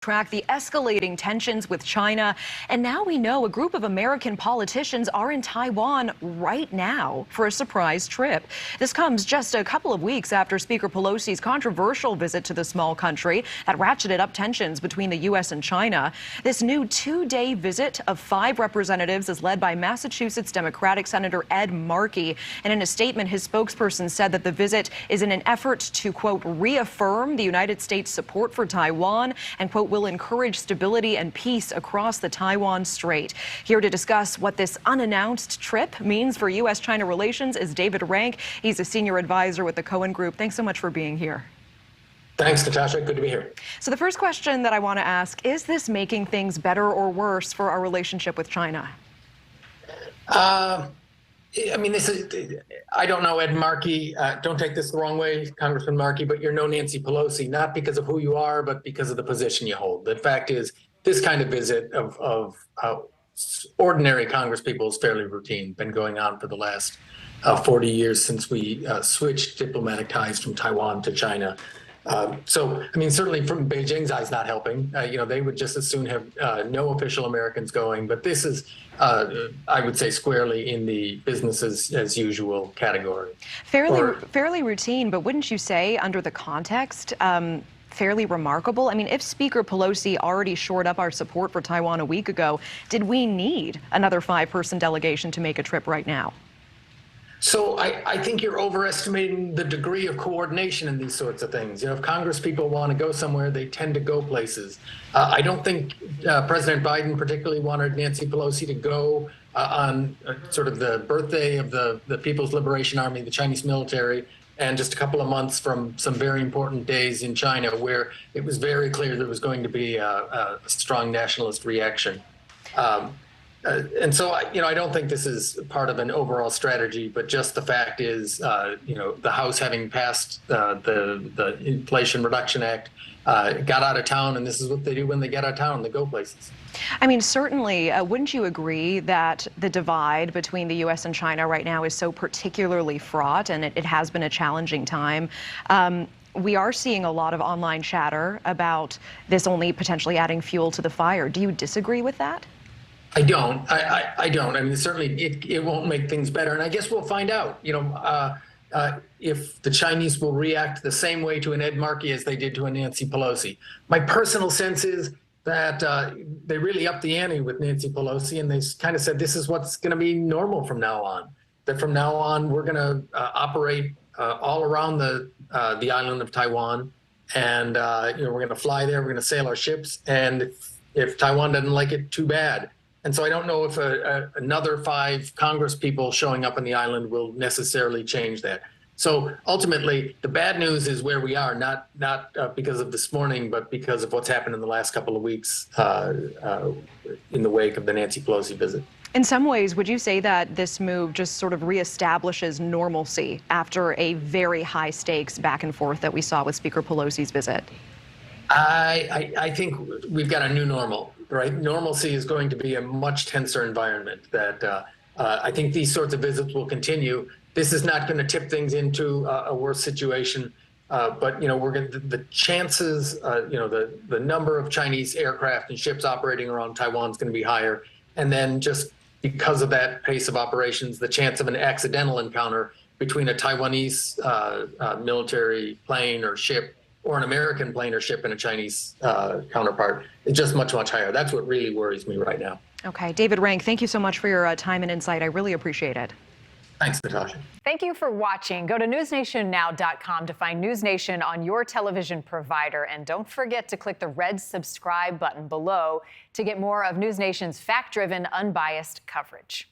Track the escalating tensions with China. And now we know a group of American politicians are in Taiwan right now for a surprise trip. This comes just a couple of weeks after Speaker Pelosi's controversial visit to the small country that ratcheted up tensions between the U.S. and China. This new two-day visit of 5 representatives is led by Massachusetts Democratic Senator Ed Markey. And in a statement, his spokesperson said that the visit is in an effort to, quote, reaffirm the United States' support for Taiwan and, quote, will encourage stability and peace across the Taiwan Strait. Here to discuss what this unannounced trip means for U.S.-China relations is David Rank. He's a senior advisor with the Cohen Group. Thanks so much for being here. Thanks, Natasha. Good to be here. So the first question that I want to ask, is this making things better or worse for our relationship with China? I mean, I don't know, Ed Markey. Don't take this the wrong way, Congressman Markey, but you're no Nancy Pelosi, not because of who you are, but because of the position you hold. The fact is, this kind of visit of ordinary Congress people is fairly routine, been going on for the last 40 years since we switched diplomatic ties from Taiwan to China. So, I mean, certainly from Beijing's eyes, not helping. They would just as soon have no official Americans going. But this is, I would say, squarely in the business as usual category. Fairly routine, but wouldn't you say, under the context, fairly remarkable? I mean, if Speaker Pelosi already shored up our support for Taiwan a week ago, did we need another 5-person delegation to make a trip right now? So I think you're overestimating the degree of coordination in these sorts of things. If Congress people want to go somewhere, they tend to go places. I don't think President Biden particularly wanted Nancy Pelosi to go on sort of the birthday of the People's Liberation Army, the Chinese military, and just a couple of months from some very important days in China where it was very clear there was going to be a strong nationalist reaction. And so, I don't think this is part of an overall strategy, but just the fact is, the House having passed the Inflation Reduction Act got out of town, and this is what they do when they get out of town, they go places. I mean, certainly, wouldn't you agree that the divide between the U.S. and China right now is so particularly fraught, and it has been a challenging time? We are seeing a lot of online chatter about this only potentially adding fuel to the fire. Do you disagree with that? I don't. I don't. I mean, certainly it won't make things better. And I guess we'll find out, if the Chinese will react the same way to an Ed Markey as they did to a Nancy Pelosi. My personal sense is that they really upped the ante with Nancy Pelosi, and they kind of said this is what's going to be normal from now on. That from now on, we're going to operate all around the island of Taiwan. And, we're going to fly there. We're going to sail our ships. And if Taiwan doesn't like it, too bad. And so I don't know if another 5 Congress people showing up on the island will necessarily change that. So ultimately, the bad news is where we are, not because of this morning, but because of what's happened in the last couple of weeks in the wake of the Nancy Pelosi visit. In some ways, would you say that this move just sort of reestablishes normalcy after a very high stakes back and forth that we saw with Speaker Pelosi's visit? I think we've got a new normal, right? Normalcy is going to be a much tenser environment that I think these sorts of visits will continue. This is not going to tip things into a worse situation, but we're going the chances, the number of Chinese aircraft and ships operating around Taiwan is going to be higher, and then just because of that pace of operations, the chance of an accidental encounter between a Taiwanese military plane or ship or an American plane or ship and a Chinese counterpart is just much, much higher. That's what really worries me right now. Okay. David Rank, thank you so much for your time and insight. I really appreciate it. Thanks, Natasha. Thank you for watching. Go to newsnationnow.com to find NewsNation on your television provider. And don't forget to click the red subscribe button below to get more of NewsNation's fact-driven, unbiased coverage.